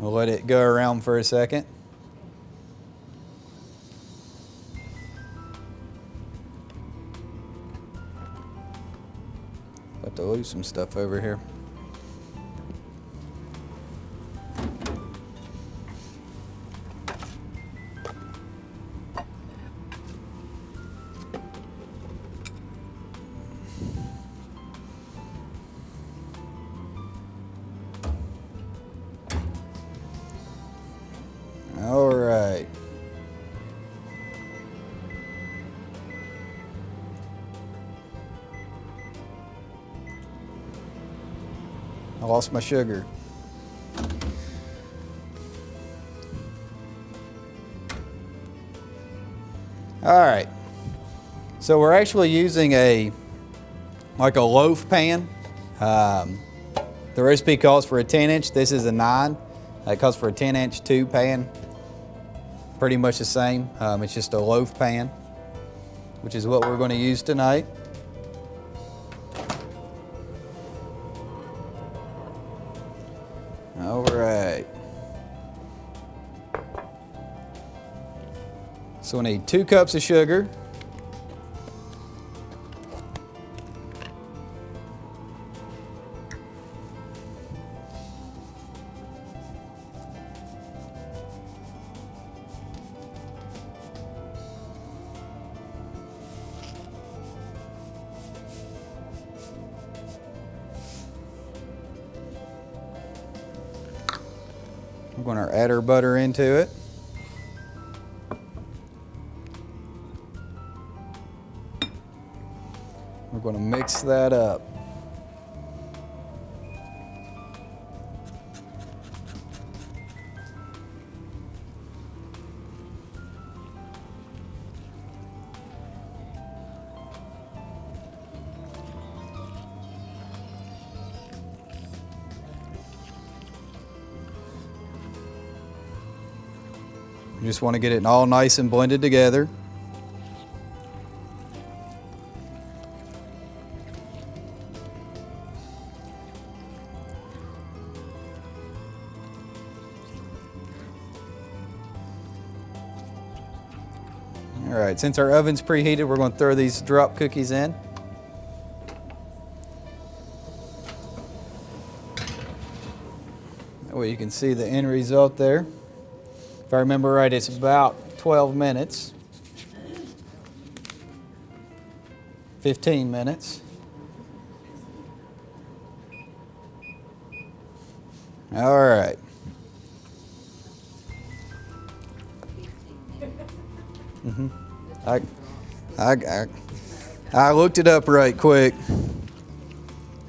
We'll let it go around for a second. About to lose some stuff over here. All right. I lost my sugar. All right. So we're actually using like a loaf pan. The recipe calls for a 10-inch. This is a 9. It calls for a 10-inch tube pan. Pretty much the same. It's just a loaf pan, which is what we're going to use tonight. All right. So we need 2 cups of sugar. We're going to add our butter into it. We're going to mix that up. You just want to get it all nice and blended together. All right, since our oven's preheated, we're going to throw these drop cookies in. That way you can see the end result there. If I remember right, it's about 12 minutes. 15 minutes. All right. I looked it up right quick.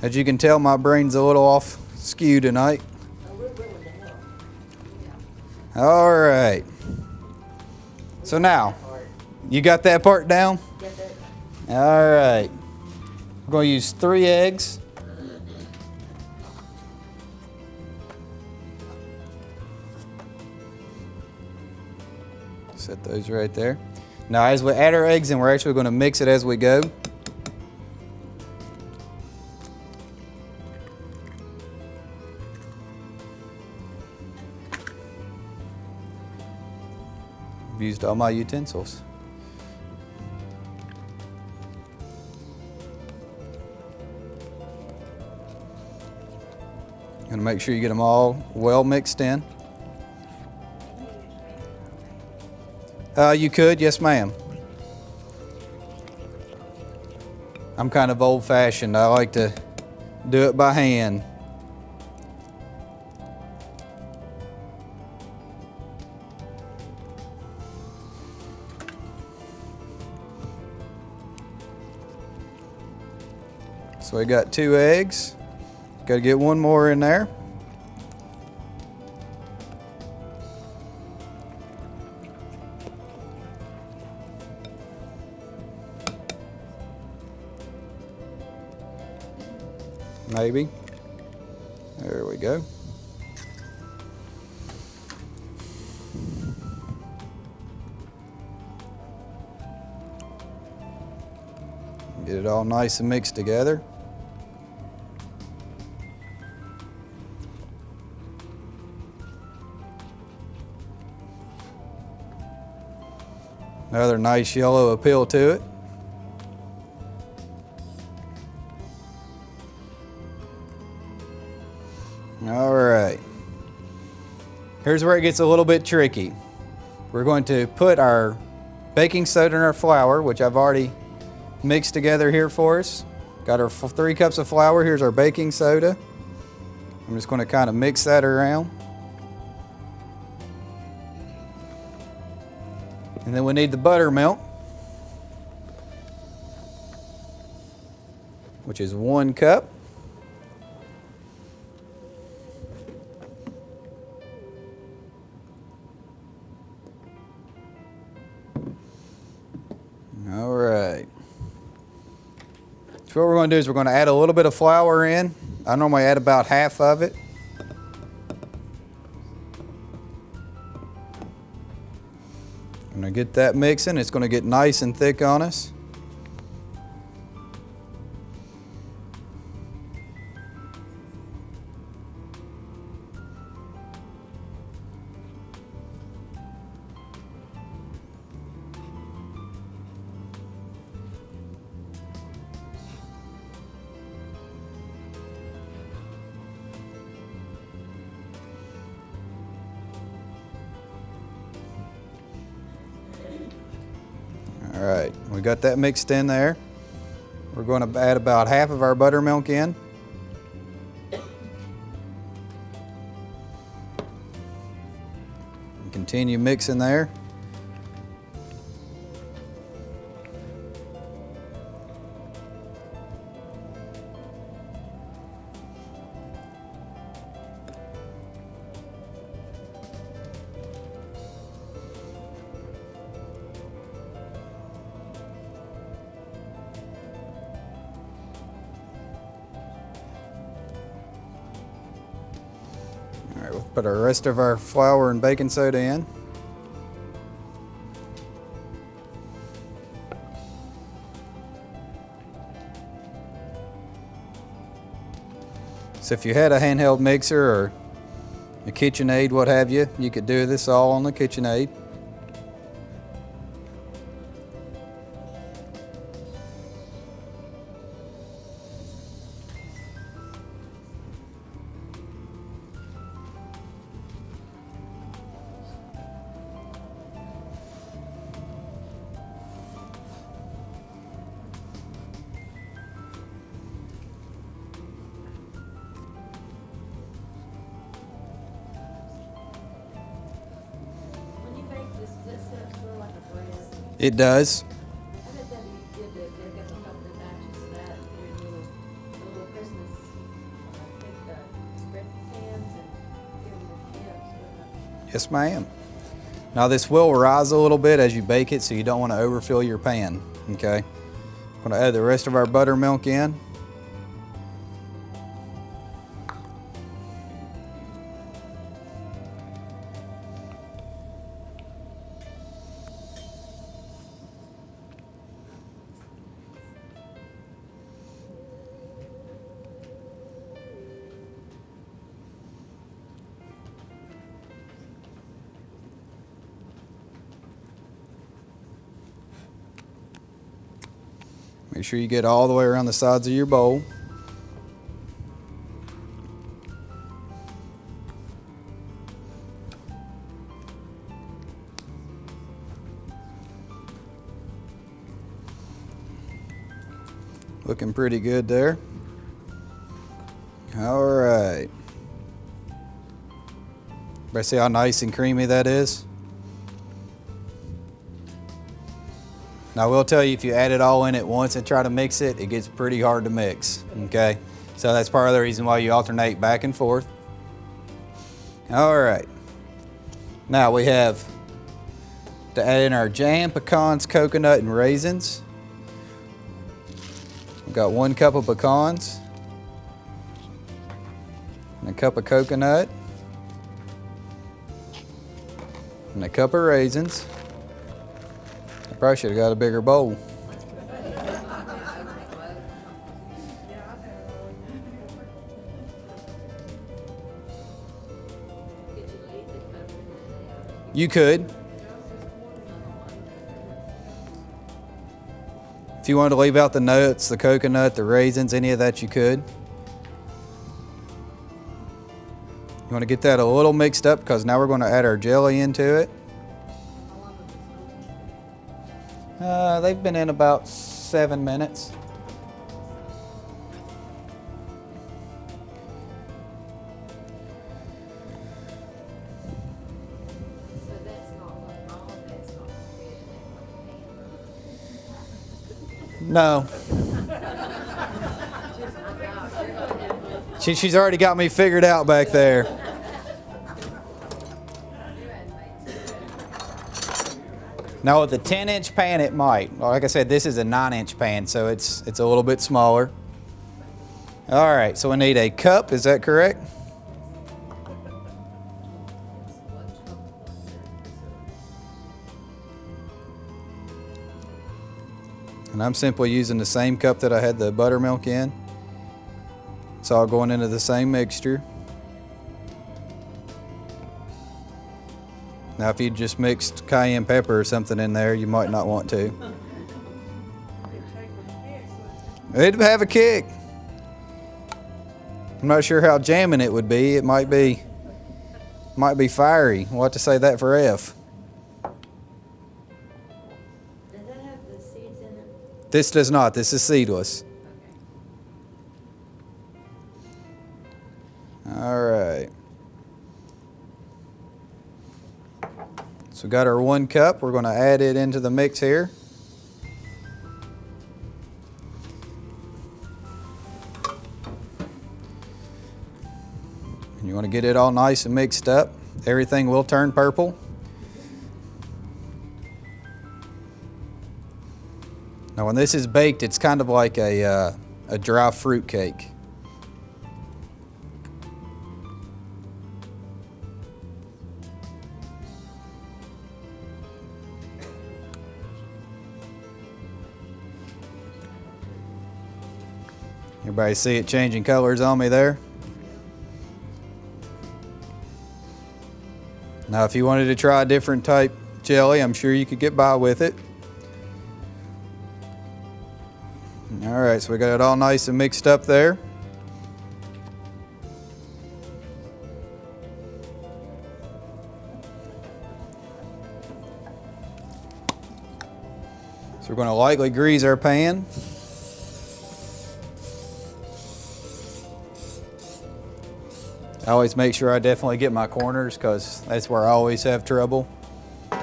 As you can tell, my brain's a little off skew tonight. All right. So now, you got that part down? All right. We're going to use 3 eggs. Set those right there. Now, as we add our eggs in, we're actually going to mix it as we go. I've used all my utensils. Gonna make sure you get them all well mixed in. You could, yes ma'am. I'm kind of old-fashioned. I like to do it by hand. So we got 2 eggs. Got to get 1 more in there. Maybe. There we go. Get it all nice and mixed together. Another nice yellow appeal to it. All right. Here's where it gets a little bit tricky. We're going to put our baking soda in our flour, which I've already mixed together here for us. Got our 3 cups of flour. Here's our baking soda. I'm just going to kind of mix that around. And then we need the buttermilk, which is 1 cup. All right. So what we're going to do is we're going to add a little bit of flour in. I normally add about half of it. I'm going to get that mixing. It's going to get nice and thick on us. All right, we got that mixed in there. We're going to add about half of our buttermilk in. And continue mixing there. All right, we'll put our rest of our flour and baking soda in. So if you had a handheld mixer or a KitchenAid, what have you, you could do this all on the KitchenAid. It does. Yes, ma'am. Now this will rise a little bit as you bake it, so you don't want to overfill your pan, okay? I'm going to add the rest of our buttermilk in. Make sure you get all the way around the sides of your bowl. Looking pretty good there. All right. Everybody see how nice and creamy that is? Now I will tell you, if you add it all in at once and try to mix it, it gets pretty hard to mix, okay? So that's part of the reason why you alternate back and forth. All right. Now we have to add in our jam, pecans, coconut, and raisins. We've got 1 cup of pecans and a cup of coconut and a cup of raisins. I probably should have got a bigger bowl. You could. If you wanted to leave out the nuts, the coconut, the raisins, any of that you could. You want to get that a little mixed up because now we're going to add our jelly into it. They've been in about 7 minutes. No. She's already got me figured out back there. Now with a 10-inch pan it might. Like I said, this is a 9-inch pan, so it's a little bit smaller. All right, so we need a cup, is that correct? And I'm simply using the same cup that I had the buttermilk in. It's all going into the same mixture. Now if you just mixed cayenne pepper or something in there, you might not want to. It'd have a kick. I'm not sure how jamming it would be. It might be fiery. We'll have to say that for F. This does not. This is seedless. All right. So we got our 1 cup. We're going to add it into the mix here. And you want to get it all nice and mixed up. Everything will turn purple. Now when this is baked, it's kind of like a dry fruit cake. Everybody see it changing colors on me there? Now if you wanted to try a different type jelly, I'm sure you could get by with it. All right, so we got it all nice and mixed up there. So we're going to lightly grease our pan. I always make sure I definitely get my corners because that's where I always have trouble. All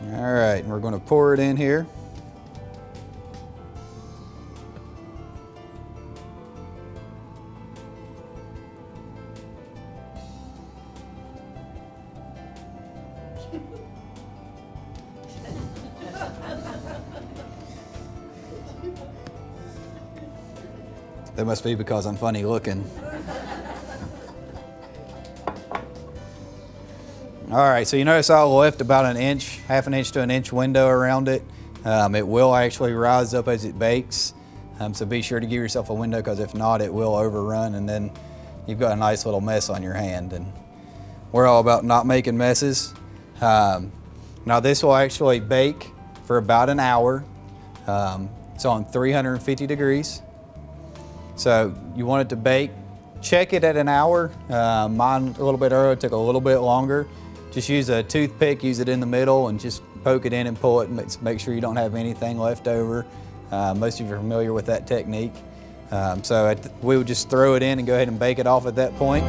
right, and we're going to pour it in here. That must be because I'm funny looking. All right, so you notice I left about an inch, half an inch to an inch window around it. It will actually rise up as it bakes. So be sure to give yourself a window because if not, it will overrun and then you've got a nice little mess on your hand. And we're all about not making messes. Now this will actually bake for about an hour. It's on 350 degrees. So you want it to bake, check it at an hour. Mine a little bit earlier, took a little bit longer. Just use a toothpick, use it in the middle and just poke it in and pull it and make sure you don't have anything left over. Most of you are familiar with that technique. So we would just throw it in and go ahead and bake it off at that point.